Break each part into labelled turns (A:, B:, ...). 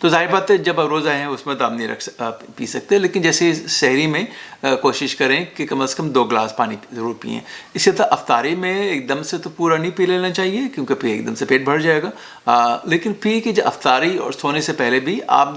A: تو ظاہر بات ہے جب روزہ ہے اس میں تو آپ نہیں پی سکتے، لیکن جیسے سحری میں کوشش کریں کہ کم از کم 2 گلاس پانی ضرور پئیں۔ اسی طرح افطاری میں ایک دم سے تو پورا نہیں پی لینا چاہیے کیونکہ پھر ایک دم سے پیٹ بھر جائے گا، لیکن پی کہ افطاری اور سونے سے پہلے بھی آپ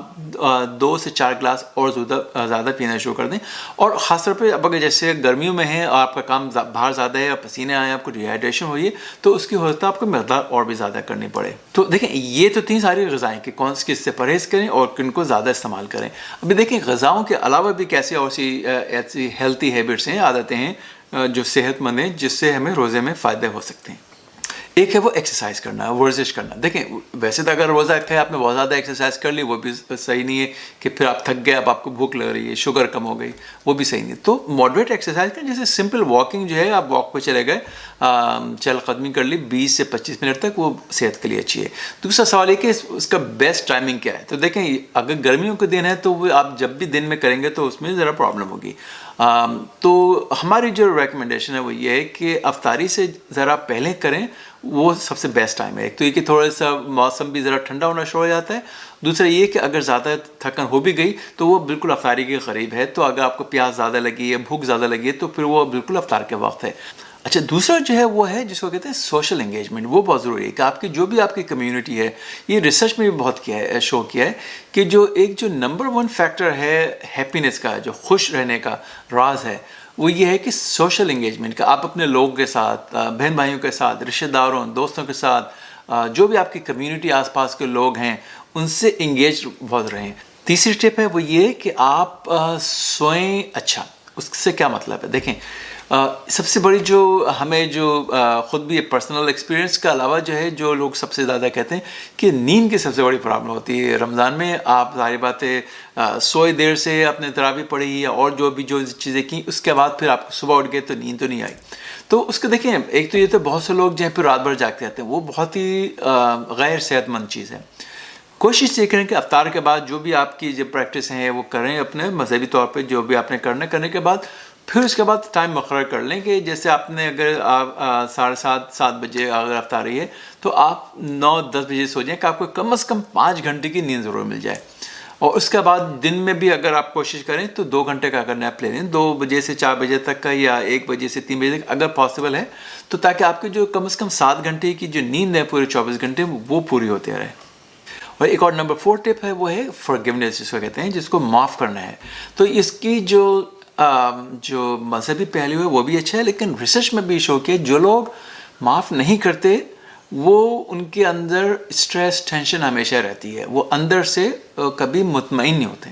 A: 2 سے 4 گلاس اور زیادہ پینا شروع کر دیں۔ اور خاص طور پہ اب اگر جیسے گرمیوں میں ہے اور آپ کا کام باہر زیادہ ہے، پسینے آئے، آپ کو ڈی ہائیڈریشن ہوئی ہے، تو اس کی ہو سکتا ہے آپ کو مقدار اور بھی زیادہ کرنی پڑے۔ تو دیکھیں یہ تو 3 ساری غذائیں کہ کون سی کس سے پرہیز کریں اور کن کو زیادہ استعمال کریں۔ ابھی دیکھیں غذاؤں کے علاوہ بھی کیسی اور سی ایسی ہیلتھی ہیبٹس ہیں، عادتیں ہیں جو صحت مند ہیں، جس سے ہمیں روزے میں فائدے ہو سکتے ہیں۔ ایک ہے وہ ایکسرسائز کرنا، ورزش کرنا۔ دیکھیں ویسے تو اگر روزہ رکھا ہے آپ نے بہت زیادہ ایکسرسائز کر لی، وہ بھی صحیح نہیں ہے کہ پھر آپ تھک گئے، اب آپ کو بھوک لگ رہی ہے، شوگر کم ہو گئی، وہ بھی صحیح نہیں۔ تو ماڈریٹ ایکسرسائز کریں، جیسے سمپل واکنگ جو ہے، آپ واک پہ چلے گئے، چل قدمی کر لی 20 سے 25 منٹ تک، وہ صحت کے لیے اچھی ہے۔ دوسرا سوال یہ کہ اس کا بیسٹ ٹائمنگ کیا ہے؟ تو دیکھیں اگر گرمیوں کے دن ہے تو وہ آپ جب بھی دن میں کریں گے تو اس میں ذرا پرابلم ہوگی۔ تو ہماری جو ریکمنڈیشن ہے وہ یہ ہے کہ افطاری سے ذرا پہلے کریں، وہ سب سے بیسٹ ٹائم ہے۔ ایک تو یہ کہ تھوڑا سا موسم بھی ذرا ٹھنڈا ہونا شروع ہو جاتا ہے، دوسرا یہ کہ اگر زیادہ تھکن ہو بھی گئی تو وہ بالکل افطاری کے قریب ہے، تو اگر آپ کو پیاس زیادہ لگی ہے، بھوک زیادہ لگی ہے، تو پھر وہ بالکل افطار کے وقت ہے۔ اچھا دوسرا جو ہے وہ ہے جس کو کہتے ہیں سوشل انگیجمنٹ، وہ بہت ضروری ہے کہ آپ کی جو بھی آپ کی کمیونٹی ہے، یہ ریسرچ میں بھی بہت کیا ہے، شو کیا ہے کہ جو نمبر 1 فیکٹر ہے ہیپینس کا، جو خوش رہنے کا راز ہے، وہ یہ ہے کہ سوشل انگیجمنٹ کا، آپ اپنے لوگوں کے ساتھ، بہن بھائیوں کے ساتھ، رشتہ داروں، دوستوں کے ساتھ، جو بھی آپ کی کمیونٹی آس پاس کے لوگ ہیں ان سے انگیج بہت رہیں۔ تیسری ٹپ ہے وہ یہ کہ آپ سوئیں اچھا۔ اس سے کیا مطلب ہے؟ دیکھیں سب سے بڑی جو ہمیں جو خود بھی پرسنل ایکسپیرینس کے علاوہ جو ہے، جو لوگ سب سے زیادہ کہتے ہیں کہ نیند کی سب سے بڑی پرابلم ہوتی ہے رمضان میں۔ آپ ظاہر بات ہے سوئے دیر سے، اپنے تراویح پڑھی یا اور جو چیزیں کی، اس کے بعد پھر آپ صبح اٹھ گئے تو نیند تو نہیں آئی۔ تو اس کو دیکھیں، ایک تو یہ تو بہت سے لوگ جو ہیں پھر رات بھر جاگتے رہتے ہیں، وہ بہت ہی غیر صحت مند چیز ہے۔ کوشش یہ کریں کہ افطار کے بعد جو بھی آپ کی جو پریکٹس ہیں وہ کریں، اپنے مذہبی طور پہ جو بھی آپ نے کرنے کے بعد پھر اس کے بعد ٹائم مقرر کر لیں کہ جیسے آپ نے اگر 7:30 بجے اگر افطاری ہے تو آپ 9-10 بجے سو جائیں کہ آپ کو کم از کم 5 گھنٹے کی نیند ضرور مل جائے۔ اور اس کے بعد دن میں بھی اگر آپ کوشش کریں تو 2 گھنٹے کا اگر نیپ لے لیں، 2 بجے سے 4 بجے تک کا، یا 1 بجے سے 3 بجے تک اگر پاسبل ہے، تو تاکہ آپ کی جو کم از کم 7 گھنٹے کی جو نیند ہے پورے 24 گھنٹے وہ پوری ہوتی رہے۔ اور ایک اور نمبر 4 ٹپ ہے وہ ہے forgiveness، جس کو کہتے ہیں، جس کو معاف کرنا ہے۔ تو اس کی جو مذہبی پہلو ہے وہ بھی اچھا ہے، لیکن ریسرچ میں بھی شو کہ جو لوگ معاف نہیں کرتے وہ ان کے اندر اسٹریس ٹینشن ہمیشہ رہتی ہے، وہ اندر سے کبھی مطمئن نہیں ہوتے۔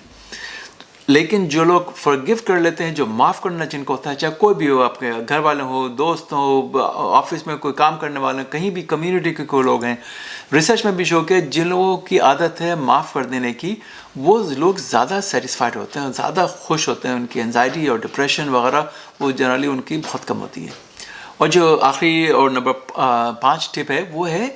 A: لیکن جو لوگ فرگیو کر لیتے ہیں، جو معاف کرنا جن کو ہوتا ہے، چاہے کوئی بھی ہو، آپ کے گھر والے ہو، دوست ہو، آفس میں کوئی کام کرنے والے، کہیں بھی کمیونٹی کے کوئی لوگ ہیں، ریسرچ میں بھی شو کہ جن لوگوں کی عادت ہے معاف کر دینے کی، وہ لوگ زیادہ سیٹسفائڈ ہوتے ہیں، زیادہ خوش ہوتے ہیں، ان کی انزائٹی اور ڈپریشن وغیرہ وہ جنرلی ان کی بہت کم ہوتی ہے۔ اور جو آخری اور نمبر 5 ٹپ ہے وہ ہے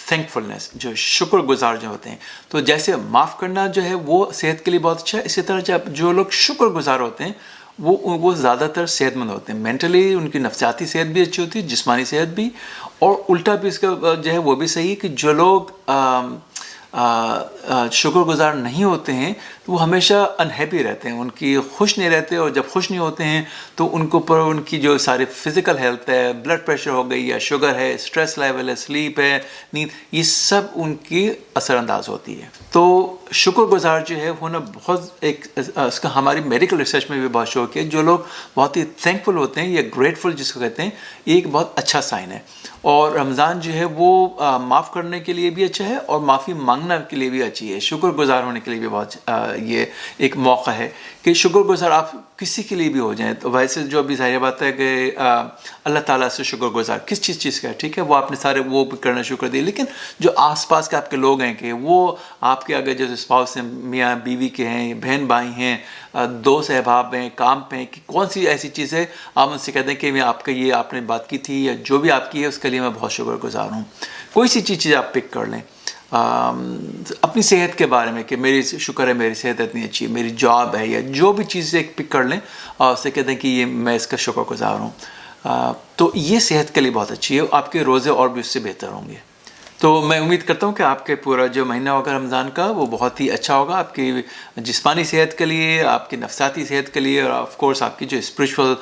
A: تھینکفلنس، جو شکر گزار جو ہوتے ہیں۔ تو جیسے معاف کرنا جو ہے وہ صحت کے لیے بہت اچھا ہے، اسی طرح جب جو لوگ شکر گزار ہوتے ہیں وہ زیادہ تر صحت مند ہوتے ہیں، مینٹلی ان کی نفسیاتی صحت بھی اچھی ہوتی ہے، جسمانی صحت بھی۔ اور الٹا بھی اس کا جو ہے وہ بھی صحیح ہے کہ جو لوگ شکر گزار نہیں ہوتے ہیں تو وہ ہمیشہ انہیپی رہتے ہیں، ان کی خوش نہیں رہتے، اور جب خوش نہیں ہوتے ہیں تو ان کے اوپر ان کی جو ساری فزیکل ہیلتھ ہے، بلڈ پریشر ہو گئی یا شوگر ہے، اسٹریس لیول ہے، سلیپ ہے، نیند، یہ سب ان کی اثر انداز ہوتی ہے۔ تو شکر گزار جو ہے ہونا بہت اس کا ہماری میڈیکل ریسرچ میں بھی بہت شوق ہے، جو لوگ بہت ہی تھینکفل ہوتے ہیں یا گریٹفل جس کو کہتے ہیں، یہ ایک بہت اچھا سائن ہے۔ اور رمضان جو ہے وہ معاف کرنے کے لیے بھی اچھا ہے اور معافی مانگنے کے لیے بھی اچھی ہے، شکر گزار ہونے کے لیے بھی بہت یہ ایک موقع ہے کہ شکر گزار آپ کسی کے لیے بھی ہو جائیں۔ تو ویسے جو ابھی ظاہر بات ہے کہ اللہ تعالیٰ سے شکر گزار کس چیز کا ہے، ٹھیک ہے، وہ آپ نے سارے وہ بھی کرنا شروع کر دیے، لیکن جو آس پاس کے آپ کے لوگ ہیں کہ وہ آپ کے اگر جو اسپاؤس ہیں، میاں بیوی کے ہیں، بہن بھائی ہیں، دوست احباب ہیں، کام پہ ہیں، کہ کون سی ایسی چیز ہے آپ ان سے کہتے ہیں کہ میں آپ کا یہ آپ نے بات کی تھی یا جو بھی آپ کی ہے اس کے لیے میں بہت شکر گزار ہوں۔ کوئی سی چیز آپ پک کر لیں اپنی صحت کے بارے میں کہ میری شکر ہے میری صحت اتنی اچھی ہے، میری جاب ہے، یا جو بھی چیز ایک پک کر لیں اور اسے کہتے ہیں کہ یہ میں اس کا شکر گزار ہوں، تو یہ صحت کے لیے بہت اچھی ہے، آپ کے روزے اور بھی اس سے بہتر ہوں گے۔ تو میں امید کرتا ہوں کہ آپ کے پورا جو مہینہ ہوگا رمضان کا وہ بہت ہی اچھا ہوگا آپ کی جسمانی صحت کے لیے، آپ کی نفسیاتی صحت کے لیے، اور آف کورس آپ کی جو اسپریچول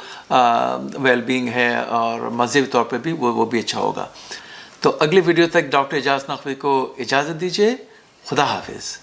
A: ویل بینگ ہے اور مذہبی طور پہ بھی وہ بھی اچھا ہوگا. تو اگلی ویڈیو تک ڈاکٹر اعجاز نقوی کو اجازت دیجیے. خدا حافظ.